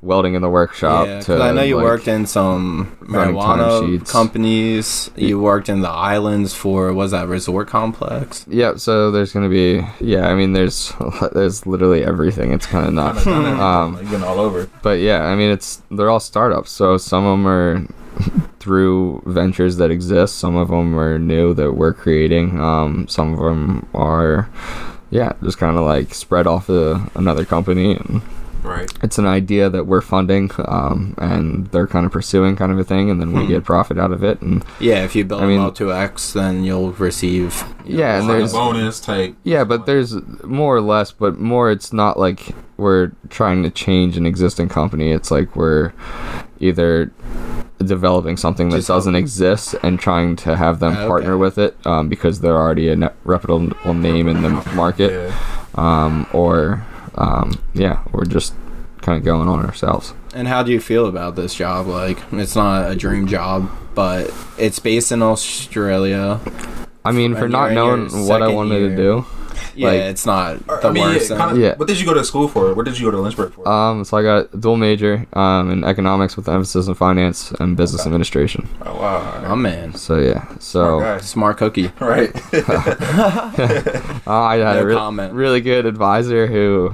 S3: welding in the workshop.
S1: Yeah,
S3: to
S1: I know you
S3: like,
S1: worked in some
S3: running
S1: marijuana
S3: timesheets.
S1: companies. You worked in the islands for, was that resort complex?
S3: Yeah, so there's gonna be I mean there's literally everything. It's kind of nuts.
S2: You've been all over.
S3: But yeah, I mean they're all startups. So some of them are through ventures that exist. Some of them are new that we're creating. Some of them are just kind of like spread off another company, and
S2: Right.
S3: it's an idea that we're funding, and they're kind of pursuing kind of a thing, and then we get profit out of it. And
S1: Yeah, if you build
S3: I mean-
S1: them up to X, then you'll receive.
S3: yeah, and
S2: Like a
S3: there's
S2: bonus type.
S3: yeah, but there's more or less, but more it's not like we're trying to change an existing company. It's like we're either developing something that
S1: Just
S3: doesn't exist and trying to have them partner
S1: Okay.
S3: with it, because they're already a reputable name in the market,
S2: Yeah.
S3: or we're just kind of going on ourselves.
S1: And how do you feel about this job? Like, it's not a dream job, but it's based in Australia.
S3: I mean, for
S1: And
S3: not
S1: you're in
S3: knowing
S1: your
S3: what I
S1: second
S3: wanted
S1: year.
S3: to do.
S1: Yeah,
S3: Like-
S1: it's not the
S2: I mean,
S1: worst.
S3: Yeah.
S2: What did you go to school for? What did you go to Lynchburg for?
S3: So I got a dual major in economics with emphasis in finance and business administration.
S2: Oh wow.
S1: Oh, man.
S3: So yeah, so
S2: Okay.
S1: Smart cookie.
S2: Right.
S3: I had
S1: No
S3: a
S1: comment.
S3: really good advisor who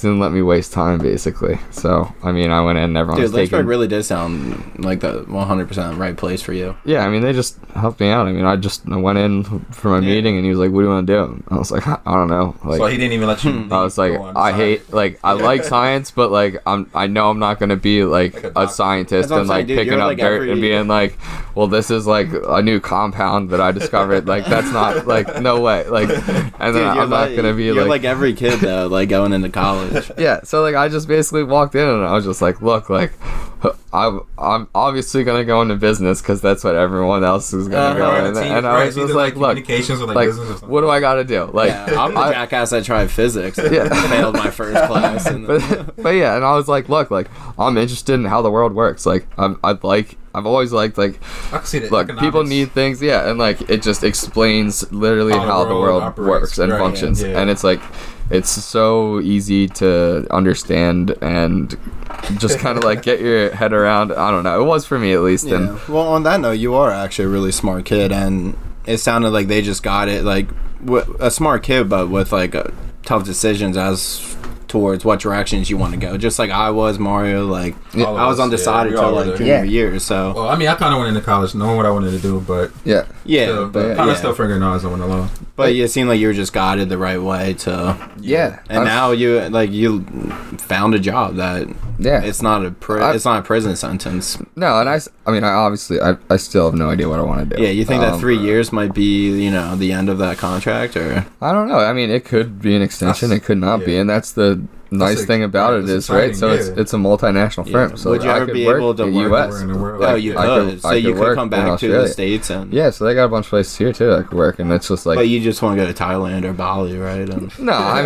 S3: didn't let me waste time, basically. So I mean, I went in and everyone
S1: Dude,
S3: was
S1: Lynchburg
S3: taking.
S1: really did sound like the 100% right place for you.
S3: Yeah, I mean, they just helped me out. I mean, I went in for my meeting and he was like, "What do you want to do?" I was like, "I don't know." Like,
S2: So he didn't even let you.
S3: I was like,
S2: go on
S3: I
S2: side.
S3: hate, like, I like science, but like, I know I'm not gonna be like
S2: Like a
S3: a
S2: doctor.
S3: scientist
S1: That's what I'm
S3: and like
S1: saying, dude.
S3: picking
S1: You're
S3: up
S1: like
S3: dirt
S1: every-
S3: and being like, well, this is like a new compound that I discovered. Like, that's not like, no way. Like, and then
S1: Dude,
S3: I'm not gonna be
S1: you're
S3: like,
S1: like every kid though, like going into college.
S3: yeah. So like, I just basically walked in and I was just like, look, like, I'm obviously gonna go into business because that's what everyone else is gonna go
S2: Right,
S3: in.
S2: the team-
S3: And I
S2: right,
S3: was
S2: either
S3: just like, look,
S2: communications or
S3: like,
S2: business or something.
S3: what do I gotta do? Like,
S1: Yeah, I'm the
S3: I-
S1: jackass that tried physics and
S3: Yeah.
S1: failed my first class. And
S3: but yeah, and I was like, look, like, I'm interested in how the world works. Like, I've always liked, like,
S2: I can see that.
S3: look, people
S2: economics.
S3: need things, yeah, and like it just explains literally
S2: How the
S3: how the
S2: world
S3: world
S2: operates,
S3: works and
S2: right,
S3: functions,
S2: yeah.
S3: and it's like it's so easy to understand and just kind of like get your head around. I don't know, it was for me at least.
S1: yeah.
S3: And
S1: Well, on that note, you are actually a really smart kid, and it sounded like they just got it, like a smart kid, but with like tough decisions as towards what directions you want to go. Just like I was, Mario. Like
S2: All of
S1: I was
S2: us,
S1: undecided
S2: yeah, we
S1: till
S2: all
S1: like
S2: were.
S1: junior
S3: Yeah.
S1: year. So
S2: Well, I mean, I kind of went into college knowing what I wanted to do, but
S3: yeah,
S1: yeah,
S2: still,
S1: but
S2: kind of still figuring out as I went along.
S1: But it seemed like you were just guided the right way to.
S3: yeah,
S1: And now you found a job that
S3: yeah,
S1: it's not it's not a prison sentence.
S3: no, and I mean, I still have no idea what I want to do.
S1: Yeah, you think that 3 years might be the end of that contract, or
S3: I don't know. I mean, it could be an extension.
S2: That's-
S3: It could not be,
S2: yeah.
S3: and that's the nice
S2: That's
S3: thing about
S2: right,
S3: it
S2: that's
S3: is, right?
S2: exciting,
S3: So
S2: yeah.
S3: it's a multinational firm. So
S1: would you
S3: I
S1: ever
S3: could
S1: be
S3: work
S1: able to
S3: in
S1: work
S3: US.
S2: anywhere in the world?
S1: oh, you
S3: I
S1: could, so you could
S3: work
S1: come
S3: in
S1: back to the
S3: Australia.
S1: States and
S3: Yeah, so they got a bunch of places here too that I could work, and it's just like,
S1: but you just want to go to Thailand or Bali, right? And
S3: no, I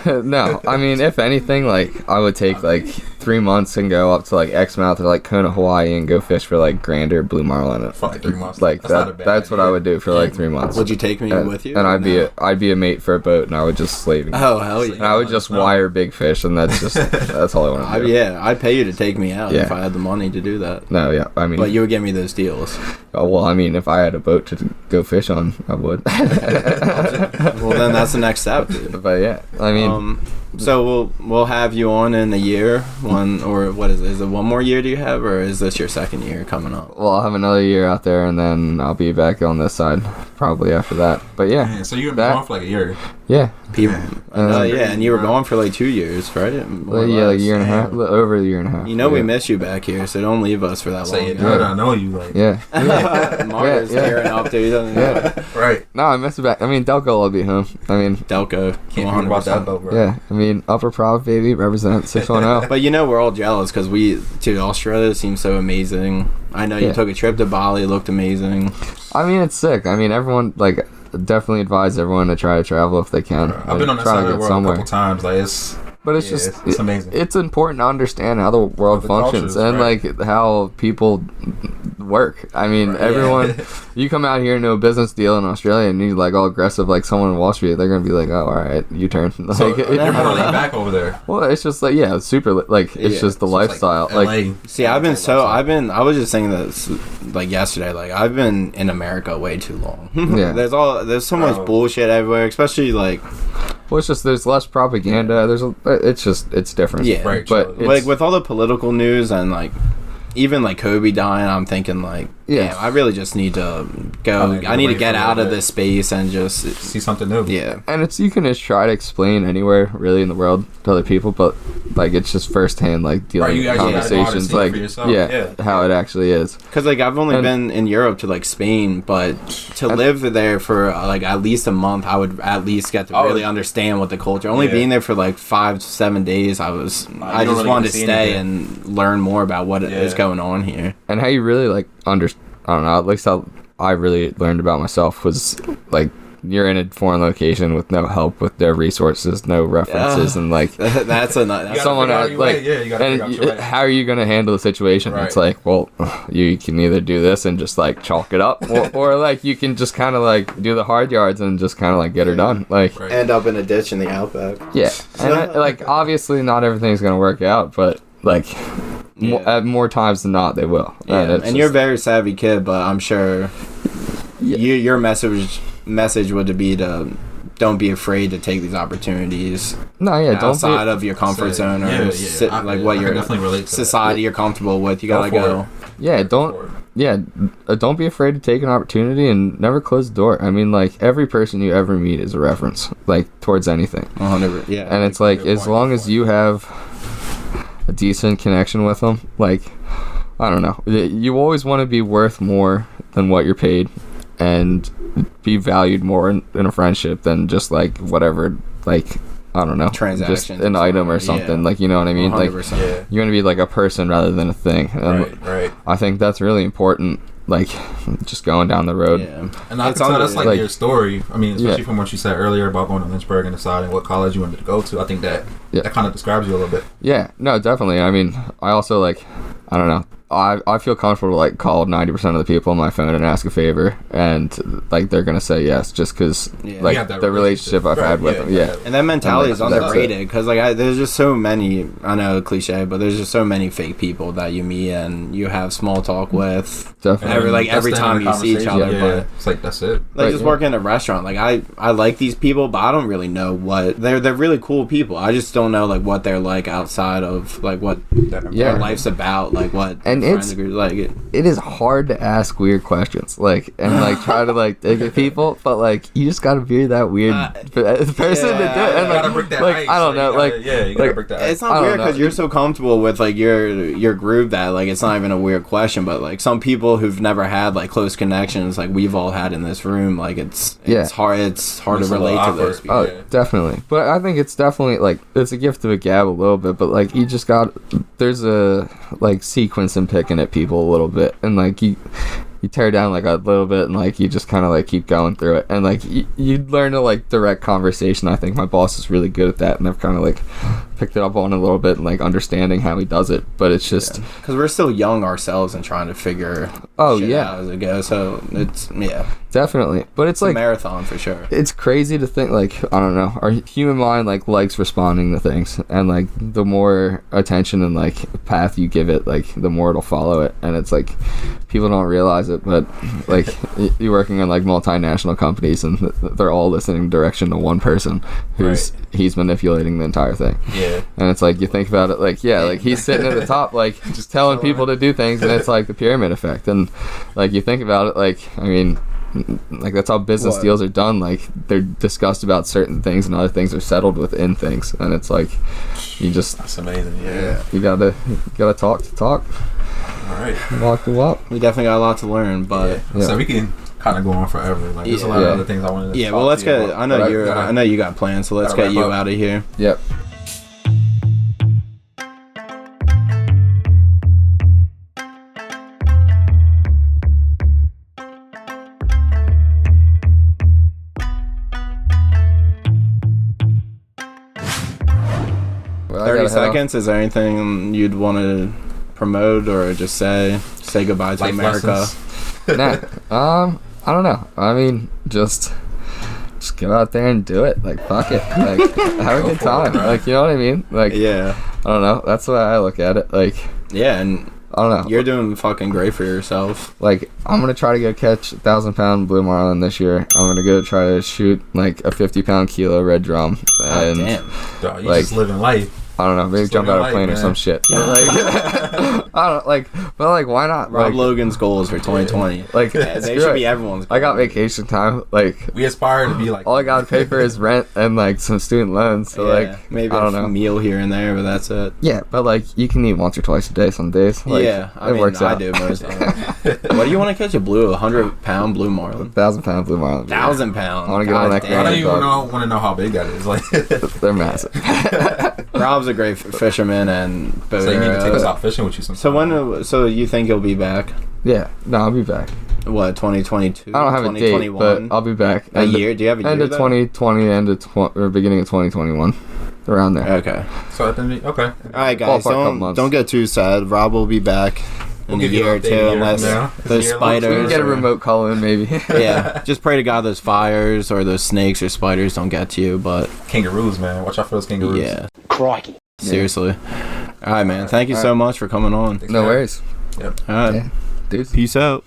S3: mean, no, I mean, if anything, like I would take like 3 months and go up to like Exmouth or like Kona, Hawaii, and go fish for like grander blue marlin.
S2: For like 3 months.
S3: Like
S2: That's not a
S3: that.
S2: bad
S3: That's what I
S2: idea.
S3: would do for like 3 months.
S1: would you take me
S3: and,
S1: with you?
S3: And
S1: or
S3: I'd
S1: no?
S3: be a mate for a boat, and I would just slaving.
S1: Oh hell yeah!
S3: And I would just wire big fish, and that's just that's all I want to do.
S1: Yeah, I'd pay you to take me out
S3: Yeah.
S1: if I had the money to do that.
S3: No, yeah, I mean,
S1: But you would give me those deals.
S3: oh, well, I mean, if I had a boat to go fish on, I would.
S1: Well, then that's the next step, dude.
S3: But yeah, I mean,
S1: So we'll have you on in a year, or what is it? Is it one more year do you have, or is this your second year coming up?
S3: well, I'll have another year out there, and then I'll be back on this side probably after that. But yeah,
S2: Man, so you've been
S3: That-
S2: gone for like a year.
S3: yeah,
S1: People,
S3: Yeah.
S1: yeah, and you were gone for like 2 years, right? More or
S3: yeah, like a
S1: less.
S3: year and a half, over a year and a half.
S1: You know we
S3: yeah.
S1: miss you back here, so don't leave us for that
S2: Say
S1: long.
S2: it now that I know you. Like,
S3: Yeah, yeah.
S1: Mario's
S3: Yeah, yeah.
S1: tearing up, dude. He doesn't know.
S3: Yeah.
S2: right.
S3: No, I miss it back. I mean, Delco will be home. I mean,
S1: Delco,
S2: Can't think about
S1: 100%.
S2: that though, bro.
S3: yeah. I mean, Upper Prov, baby, represent 610.
S1: But you know we're all jealous because dude, Australia seems so amazing. I know you
S3: Yeah.
S1: took a trip to Bali, it looked amazing.
S3: I mean, it's sick. I mean, everyone, like, definitely advise everyone to try to travel if they can.
S2: I've been on that
S3: Try
S2: side
S3: to
S2: of the
S3: get
S2: world a couple times. Like it's,
S3: But it's
S2: yeah,
S3: just
S2: it's amazing.
S3: It's important to understand how the world
S2: The
S3: functions
S2: cultures,
S3: and
S2: right.
S3: like how people work. I mean, everyone, you come out here into a business deal in Australia and you're like all aggressive, like someone in Wall Street, they're gonna be like, oh, all right, U-turn. Like,
S2: So you're more laid back over there.
S3: well, it's just like, yeah, it's super, like, it's just the
S2: So
S3: lifestyle.
S2: Like,
S3: Like,
S2: LA.
S1: See, I was just saying this like yesterday. Like, I've been in America way too long.
S3: Yeah.
S1: there's so much bullshit everywhere, especially like.
S3: well, it's just there's less propaganda. It's different.
S1: Yeah,
S2: Right,
S3: But
S2: true.
S1: Like with all the political news and like even like Kobe dying, I'm thinking like,
S3: Yeah.
S1: damn, I really just need to go. I need to get out of this space and just
S2: See something new.
S1: yeah.
S3: and you can just try to explain anywhere really in the world to other people, but like it's just firsthand like dealing
S2: you
S3: with
S2: actually gotta know how to
S3: conversations,
S2: see it
S3: like
S2: for yourself.
S3: yeah, how it actually is.
S1: Because like I've only
S3: And-
S1: been in Europe to like Spain, but to live there for like at least a month, I would at least get to really understand what the culture. Only being there for like 5 to 7 days, I
S2: don't
S1: just
S2: really
S1: wanted
S2: get
S1: to
S2: to see
S1: stay
S2: anything.
S1: and learn more about what is going on here.
S3: And how you really like I don't know, at least how I really learned about myself was like you're in a foreign location with no help, with no resources, no references, and like
S1: that's
S3: someone
S2: figure out your
S3: like
S2: way. Yeah, you gotta
S3: and
S2: figure out your way.
S3: how are you gonna handle the situation?
S2: Right.
S3: It's like, well, you can either do this and just like chalk it up, or like you can just kind of like do the hard yards and just kind of like get her done. Like
S2: Right.
S1: end up in a ditch in the outback.
S3: yeah, and like obviously not everything's gonna work out, but like at more times than not they will.
S1: Yeah,
S3: it's
S1: and you're a
S3: just-
S1: very savvy kid, but I'm sure your message would be to don't be afraid to take these opportunities
S3: no, yeah, don't
S1: outside
S3: be,
S1: of your comfort zone or like what
S2: I
S1: your
S2: can definitely relate to
S1: society you're comfortable with. You gotta go.
S3: yeah, don't be afraid to take an opportunity and never close the door. I mean, like every person you ever meet is a reference, like towards anything.
S1: 100. Yeah,
S3: And it's like as long as you have a decent connection with them, like I don't know, you always want to be worth more than what you're paid and be valued more in a friendship than just like whatever, like I don't know, just
S1: Transactions
S3: an
S1: or
S3: item or
S1: something,
S3: something.
S1: yeah.
S3: Like, you know what I mean? Like
S1: 100%.
S2: Yeah.
S3: you want to be like a person rather than a thing. And
S2: Right.
S3: I think that's really important, like just going down the road.
S1: Yeah,
S2: And I
S1: It's
S2: can tell
S1: under-
S2: that's like,
S3: like-
S2: your story. I mean, especially
S3: Yeah.
S2: from what you said earlier about going to Lynchburg and deciding what college you wanted to go to. I think that that kind of describes you a little bit.
S3: Yeah, no, definitely. I mean, I also like, I don't know. I feel comfortable to like call 90% of the people on my phone and ask a favor, and like they're gonna say yes just because
S1: Yeah.
S3: like
S2: You have that
S3: the relationship I've had with them. Yeah.
S1: and that mentality is
S3: That's it.
S1: underrated because like there's just so many. I know cliche, but there's just so many fake people that you meet and you have small talk with.
S3: Definitely.
S1: Every time you see each other,
S2: Yeah, it's like that's it.
S1: like
S3: Right,
S1: just
S3: yeah.
S1: working in a restaurant, like I like these people, but I don't really know what they're really cool people. I just don't know like what they're like outside of like what
S3: Yeah.
S1: their life's about, like what
S3: And
S1: their
S3: it's-
S1: friends agree like.
S3: It is hard to ask weird questions, like and like try to like dig at people, but like you just gotta be that weird person to do it. And
S2: You gotta
S3: like,
S2: break that
S3: like
S2: ice.
S3: I don't know,
S2: you
S3: like
S2: gotta, yeah, you gotta
S3: like,
S2: break that ice.
S1: It's
S3: I
S1: not
S3: don't
S1: weird
S3: know.
S1: because you're so comfortable with like your group that like it's not even a weird question. But like some people who've never had like close connections like we've all had in this room, like it's hard to
S2: It's a little
S1: relate to those
S2: awkward.
S1: people.
S3: Oh,
S2: Yeah.
S3: definitely. But I think it's definitely like it's a gift of a gab a little bit, but like you just got there's a like sequence in picking at people a little bit, and like you tear down like a little bit, and like you just kind of like keep going through it, and like you learn to like direct conversation. I think my boss is really good at that, and I've kind of like picked it up on a little bit and like understanding how he does it. But it's just
S1: Because we're still young ourselves and trying to figure shit out as it goes. So it's
S3: definitely. But it's
S1: a
S3: like
S1: marathon for sure.
S3: it's crazy to think like I don't know, our human mind like likes responding to things, and like the more attention and like path you give it, like the more it'll follow it. And it's like people don't realize it, but like you're working on like multinational companies and they're all listening direction to one person who's he's manipulating the entire thing.
S2: Yeah.
S3: And it's like you think about it like like he's sitting at the top like just telling people to do things, and it's like the pyramid effect. And like you think about it like I mean like that's how business deals are done. Like they're discussed about certain things and other things are settled within things, and it's like you just
S2: That's amazing. Yeah.
S3: you gotta talk to talk,
S2: All right.
S3: walk to walk.
S1: We definitely got a lot to learn, but
S3: Yeah.
S2: So we can kind of go on forever. Like there's a lot of other things I wanted to
S1: yeah.
S2: talk
S1: Well, let's
S2: to you
S1: get.
S2: about.
S1: I know
S2: But
S1: you're. I know you got plans, so let's
S2: gotta
S1: get
S2: wrap
S1: you
S2: up.
S1: out of here.
S3: Yep. Well, I
S1: 30
S3: gotta head off.
S1: seconds. Is there anything you'd want to promote or just say goodbye to
S2: Life
S1: America?
S2: lessons.
S3: Nah. I don't know. I mean, just go out there and do it. Like, fuck it. Like, have a good time. Like, you know what I mean? Like,
S1: Yeah.
S3: I don't know. That's the way I look at it. Like,
S1: Yeah, and
S3: I don't know.
S1: you're doing fucking great for yourself.
S3: Like, I'm gonna try to go catch 1,000-pound blue marlin this year. I'm gonna go try to shoot like a 50-pound kilo red drum. And
S1: Damn.
S2: Dog, you
S3: Like-
S2: just living life.
S3: I don't know, maybe
S2: Just
S3: jump out
S2: living
S3: of a plane
S2: life,
S3: or
S2: man.
S3: some shit. But, like, I don't like, but like, why not?
S1: Rob
S3: Like,
S1: Logan's goals for 2020.
S3: like
S1: They
S3: screw
S1: should
S3: it.
S1: be everyone's.
S3: I got
S1: goals.
S3: vacation time. Like,
S2: We aspire to be like.
S3: all I got to pay for is rent and like some student loans. So
S1: Yeah,
S3: like,
S1: maybe
S3: I don't
S1: a
S3: know.
S1: meal here and there, but that's it.
S3: Yeah, but like, you can eat once or twice a day some days. Like,
S1: Yeah, I
S3: it
S1: mean,
S3: works
S1: I
S3: out.
S1: do most of it. What do you want to catch? A 100-pound blue marlin?
S3: 1,000-pound blue marlin.
S1: 1,000 pounds.
S3: I wanna get on that
S2: I
S3: ground.
S2: don't even want to know how big that is. Like,
S3: They're massive.
S1: Rob's a great fisherman and boater.
S2: so you need to take us out fishing with you sometime.
S1: So when? So you think he'll be back?
S3: Yeah, no, I'll be back.
S1: What, 2022?
S3: I don't have a date, but I'll be back.
S1: A year? Do you have a year?
S3: End of
S1: though?
S3: 2020, or beginning of 2021, around there.
S1: Okay.
S2: So I think okay.
S1: All right, guys.
S3: Ballpark couple months.
S1: Don't get too sad. Rob will be back in
S2: We'll
S1: a
S2: give you
S1: year or
S2: an update a
S1: two,
S2: year
S1: unless
S2: from now.
S1: those
S2: Year
S3: We can
S1: spiders.
S3: get a
S1: or-
S3: remote call in, maybe.
S1: Yeah, just pray to God those fires or those snakes or spiders don't get to you. But
S2: Kangaroos, man. Watch out for those kangaroos.
S1: yeah, seriously. All right, man. Thank you so much for coming on.
S2: Thanks,
S3: No
S2: man.
S3: worries.
S2: Yep.
S1: All right.
S3: Yeah. Dude.
S1: Peace out.